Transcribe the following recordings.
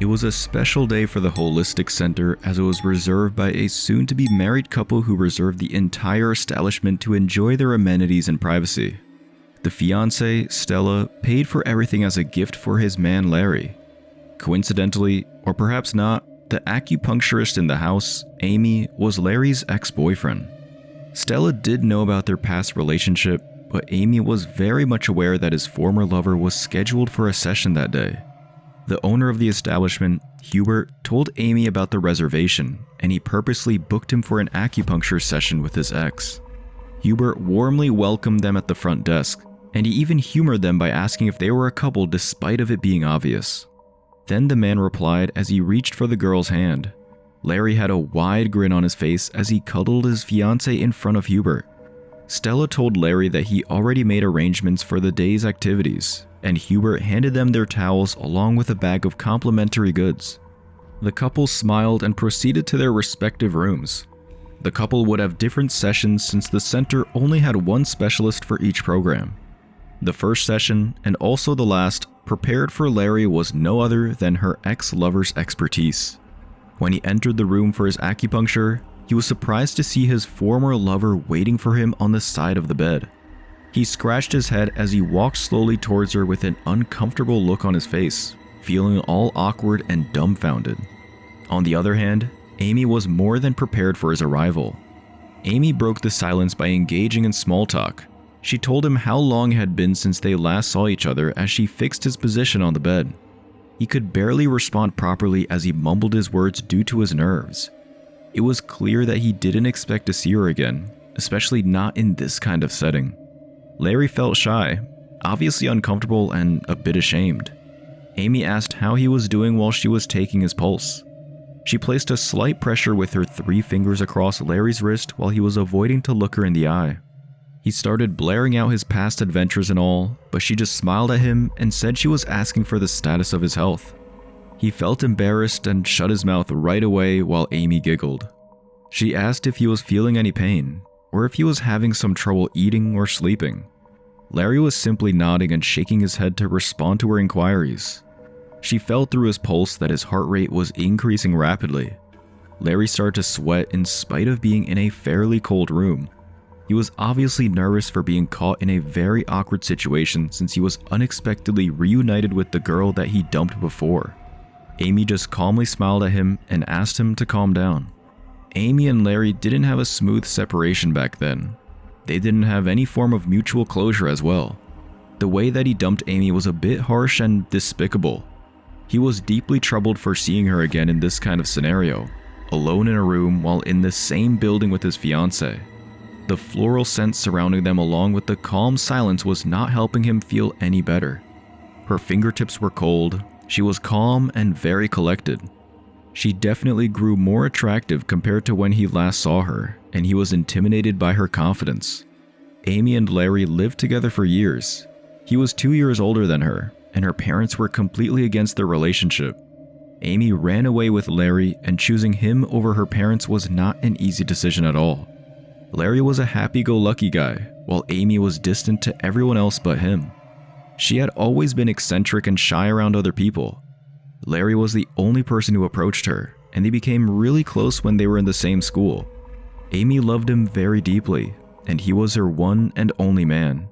It was a special day for the Holistic Center as it was reserved by a soon-to-be married couple who reserved the entire establishment to enjoy their amenities and privacy. The fiancée, Stella, paid for everything as a gift for his man Larry. Coincidentally, or perhaps not, the acupuncturist in the house, Amy, was Larry's ex-boyfriend. Stella did know about their past relationship, but Amy was very much aware that his former lover was scheduled for a session that day. The owner of the establishment, Hubert, told Amy about the reservation, and he purposely booked him for an acupuncture session with his ex. Hubert warmly welcomed them at the front desk, and he even humored them by asking if they were a couple despite of it being obvious. Then the man replied as he reached for the girl's hand. Larry had a wide grin on his face as he cuddled his fiancée in front of Hubert. Stella told Larry that he already made arrangements for the day's activities, and Hubert handed them their towels along with a bag of complimentary goods. The couple smiled and proceeded to their respective rooms. The couple would have different sessions since the center only had one specialist for each program. The first session, and also the last, prepared for Larry was no other than her ex-lover's expertise. When he entered the room for his acupuncture, he was surprised to see his former lover waiting for him on the side of the bed. He scratched his head as he walked slowly towards her with an uncomfortable look on his face, feeling all awkward and dumbfounded. On the other hand, Amy was more than prepared for his arrival. Amy broke the silence by engaging in small talk. She told him how long it had been since they last saw each other as she fixed his position on the bed. He could barely respond properly as he mumbled his words due to his nerves. It was clear that he didn't expect to see her again, especially not in this kind of setting. Larry felt shy, obviously uncomfortable and a bit ashamed. Amy asked how he was doing while she was taking his pulse. She placed a slight pressure with her 3 fingers across Larry's wrist while he was avoiding to look her in the eye. He started blaring out his past adventures and all, but she just smiled at him and said she was asking for the status of his health. He felt embarrassed and shut his mouth right away while Amy giggled. She asked if he was feeling any pain, or if he was having some trouble eating or sleeping. Larry was simply nodding and shaking his head to respond to her inquiries. She felt through his pulse that his heart rate was increasing rapidly. Larry started to sweat in spite of being in a fairly cold room. He was obviously nervous for being caught in a very awkward situation since he was unexpectedly reunited with the girl that he dumped before. Amy just calmly smiled at him and asked him to calm down. Amy and Larry didn't have a smooth separation back then. They didn't have any form of mutual closure as well. The way that he dumped Amy was a bit harsh and despicable. He was deeply troubled for seeing her again in this kind of scenario, alone in a room while in the same building with his fiancée. The floral scent surrounding them along with the calm silence was not helping him feel any better. Her fingertips were cold, she was calm and very collected. She definitely grew more attractive compared to when he last saw her, and he was intimidated by her confidence. Amy and Larry lived together for years. He was 2 years older than her, and her parents were completely against their relationship. Amy ran away with Larry, and choosing him over her parents was not an easy decision at all. Larry was a happy-go-lucky guy, while Amy was distant to everyone else but him. She had always been eccentric and shy around other people. Larry was the only person who approached her, and they became really close when they were in the same school. Amy loved him very deeply, and he was her one and only man.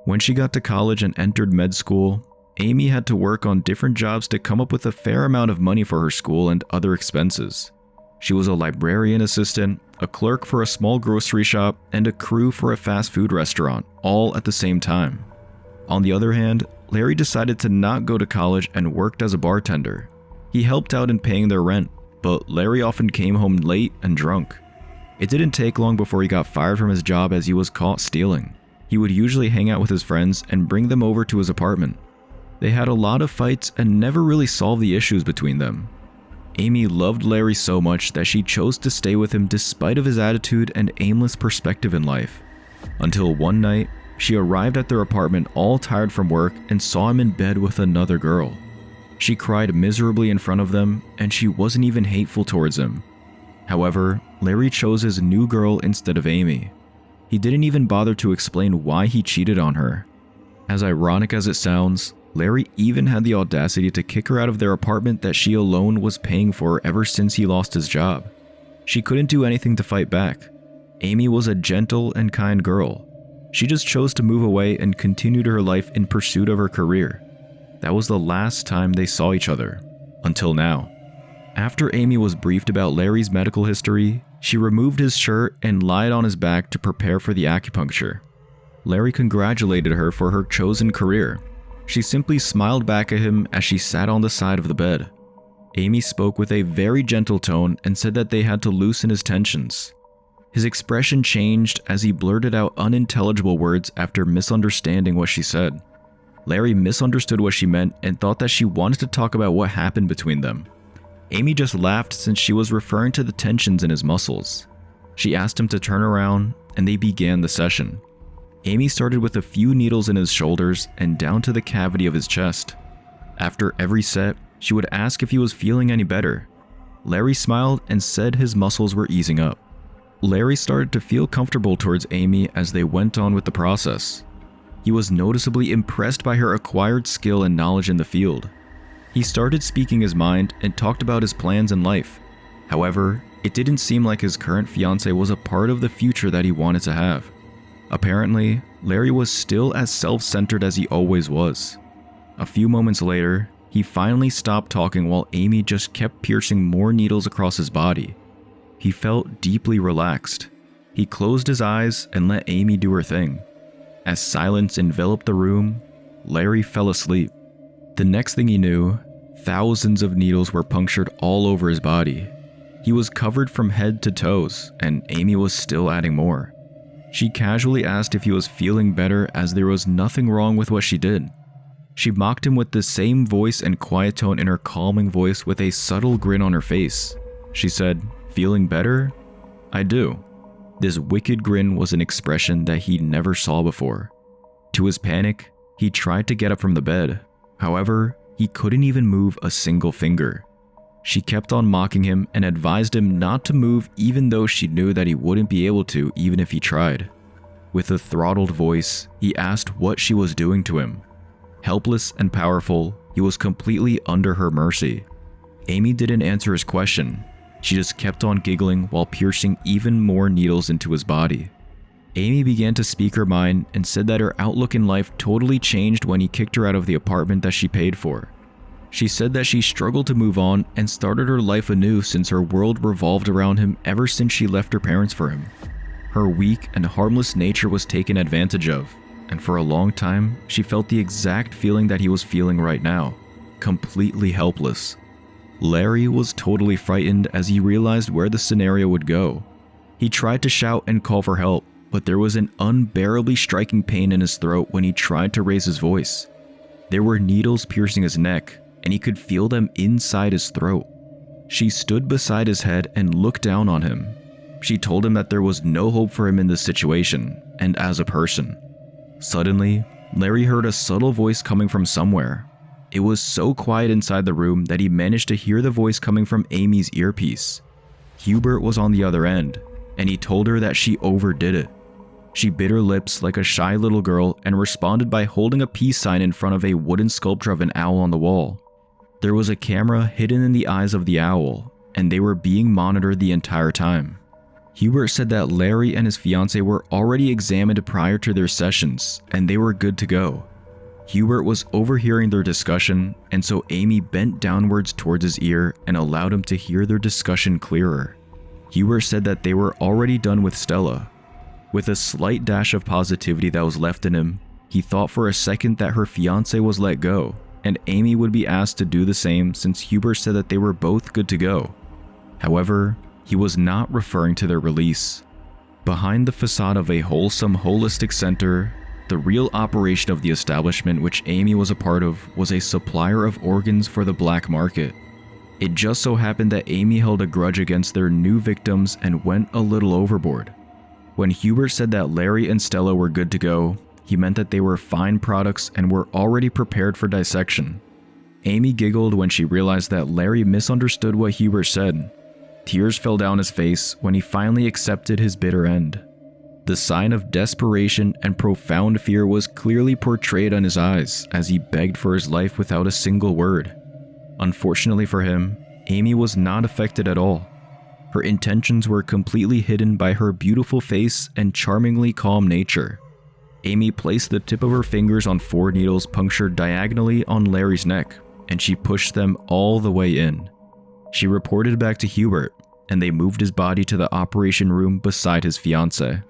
When she got to college and entered med school, Amy had to work on different jobs to come up with a fair amount of money for her school and other expenses. She was a librarian assistant, a clerk for a small grocery shop, and a crew for a fast food restaurant, all at the same time. On the other hand, Larry decided to not go to college and worked as a bartender. He helped out in paying their rent, but Larry often came home late and drunk. It didn't take long before he got fired from his job as he was caught stealing. He would usually hang out with his friends and bring them over to his apartment. They had a lot of fights and never really solved the issues between them. Amy loved Larry so much that she chose to stay with him despite of his attitude and aimless perspective in life. Until one night, she arrived at their apartment all tired from work and saw him in bed with another girl. She cried miserably in front of them, and she wasn't even hateful towards him. However, Larry chose his new girl instead of Amy. He didn't even bother to explain why he cheated on her. As ironic as it sounds, Larry even had the audacity to kick her out of their apartment that she alone was paying for ever since he lost his job. She couldn't do anything to fight back. Amy was a gentle and kind girl. She just chose to move away and continued her life in pursuit of her career. That was the last time they saw each other, until now. After Amy was briefed about Larry's medical history, she removed his shirt and lied on his back to prepare for the acupuncture. Larry congratulated her for her chosen career. She simply smiled back at him as she sat on the side of the bed. Amy spoke with a very gentle tone and said that they had to loosen his tensions. His expression changed as he blurted out unintelligible words after misunderstanding what she said. Larry misunderstood what she meant and thought that she wanted to talk about what happened between them. Amy just laughed since she was referring to the tensions in his muscles. She asked him to turn around and they began the session. Amy started with a few needles in his shoulders and down to the cavity of his chest. After every set, she would ask if he was feeling any better. Larry smiled and said his muscles were easing up. Larry started to feel comfortable towards Amy as they went on with the process. He was noticeably impressed by her acquired skill and knowledge in the field. He started speaking his mind and talked about his plans in life. However, it didn't seem like his current fiancée was a part of the future that he wanted to have. Apparently, Larry was still as self-centered as he always was. A few moments later, he finally stopped talking while Amy just kept piercing more needles across his body. He felt deeply relaxed. He closed his eyes and let Amy do her thing. As silence enveloped the room, Larry fell asleep. The next thing he knew, thousands of needles were punctured all over his body. He was covered from head to toes, and Amy was still adding more. She casually asked if he was feeling better as there was nothing wrong with what she did. She mocked him with the same voice and quiet tone in her calming voice with a subtle grin on her face. She said, "Feeling better? I do." This wicked grin was an expression that he never saw before. To his panic, he tried to get up from the bed. However, he couldn't even move a single finger. She kept on mocking him and advised him not to move even though she knew that he wouldn't be able to even if he tried. With a throttled voice, he asked what she was doing to him. Helpless and powerful, he was completely under her mercy. Amy didn't answer his question. She just kept on giggling while piercing even more needles into his body. Amy began to speak her mind and said that her outlook in life totally changed when he kicked her out of the apartment that she paid for. She said that she struggled to move on and started her life anew since her world revolved around him ever since she left her parents for him. Her weak and harmless nature was taken advantage of, and for a long time, she felt the exact feeling that he was feeling right now, completely helpless. Larry was totally frightened as he realized where the scenario would go. He tried to shout and call for help, but there was an unbearably striking pain in his throat when he tried to raise his voice. There were needles piercing his neck, and he could feel them inside his throat. She stood beside his head and looked down on him. She told him that there was no hope for him in this situation, and as a person. Suddenly, Larry heard a subtle voice coming from somewhere. It was so quiet inside the room that he managed to hear the voice coming from Amy's earpiece. Hubert was on the other end, and he told her that she overdid it. She bit her lips like a shy little girl and responded by holding a peace sign in front of a wooden sculpture of an owl on the wall. There was a camera hidden in the eyes of the owl, and they were being monitored the entire time. Hubert said that Larry and his fiancée were already examined prior to their sessions, and they were good to go. Hubert was overhearing their discussion, and so Amy bent downwards towards his ear and allowed him to hear their discussion clearer. Hubert said that they were already done with Stella. With a slight dash of positivity that was left in him, he thought for a second that her fiancé was let go, and Amy would be asked to do the same since Hubert said that they were both good to go. However, he was not referring to their release. Behind the facade of a wholesome, holistic center, the real operation of the establishment which Amy was a part of was a supplier of organs for the black market. It just so happened that Amy held a grudge against their new victims and went a little overboard. When Hubert said that Larry and Stella were good to go, he meant that they were fine products and were already prepared for dissection. Amy giggled when she realized that Larry misunderstood what Hubert said. Tears fell down his face when he finally accepted his bitter end. The sign of desperation and profound fear was clearly portrayed on his eyes as he begged for his life without a single word. Unfortunately for him, Amy was not affected at all. Her intentions were completely hidden by her beautiful face and charmingly calm nature. Amy placed the tip of her fingers on 4 needles punctured diagonally on Larry's neck, and she pushed them all the way in. She reported back to Hubert, and they moved his body to the operation room beside his fiancée.